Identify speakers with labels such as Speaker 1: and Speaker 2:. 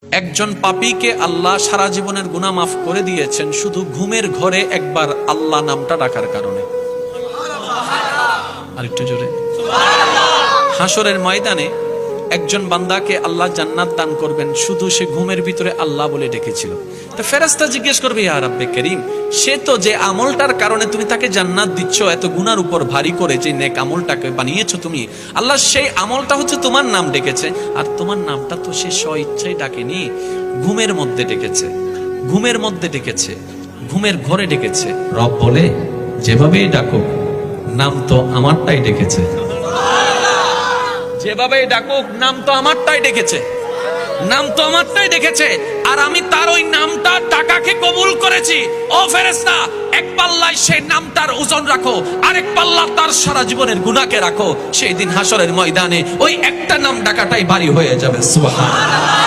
Speaker 1: একজন পাপীকে আল্লাহ সারা জীবনের গুনাহ মাফ করে দিয়েছেন শুধু ঘুমের ঘরে একবার আল্লাহ নামটা ডাকার কারণে। আরেকটু জোরে হাসরের ময়দানে একজন বান্দাকে আল্লাহ জান্নাত দান করবেন শুধু সে ঘুমের ভিতরে আল্লাহ বলে ডেকেছিল। তো ফেরেশতা জিজ্ঞেস করবে, ইয়া রাব্বে করিম, সে তো যে আমলটার কারণে তুমি তাকে জান্নাত দিচ্ছ এত গুনার উপর ভারী করে, যে নেক আমলটাকে বানিয়েছো তুমি, আল্লাহ সেই আমলটা হচ্ছে তোমার নাম ডেকেছে, আর তোমার নামটা তো সে স্ব ইচ্ছায় ডাকেনি, ঘুমের মধ্যে ডেকেছে, ঘুমের মধ্যে ডেকেছে, ঘুমের ঘরে ডেকেছে। রব বলে, যেভাবেই ডাকুক নাম তো আমারটাই ডেকেছে, যেভাবে ডাকুক নাম তো আমারটাই ডেকেছে, নাম তো আমারটাই ডেকেছে, আর আমি তার ওই নামটা টাকাকে কবুল করেছি। ও ফেরেশতা, এক পাল্লায় সেই নামটার ওজন রাখো, আরেক পাল্লা তার সারা জীবনের গুনাহকে রাখো। সেই দিন হাসরের ময়দানে ওই একটা নাম ডাকাটাই ভারী হয়ে যাবে। সুবহানাল্লাহ।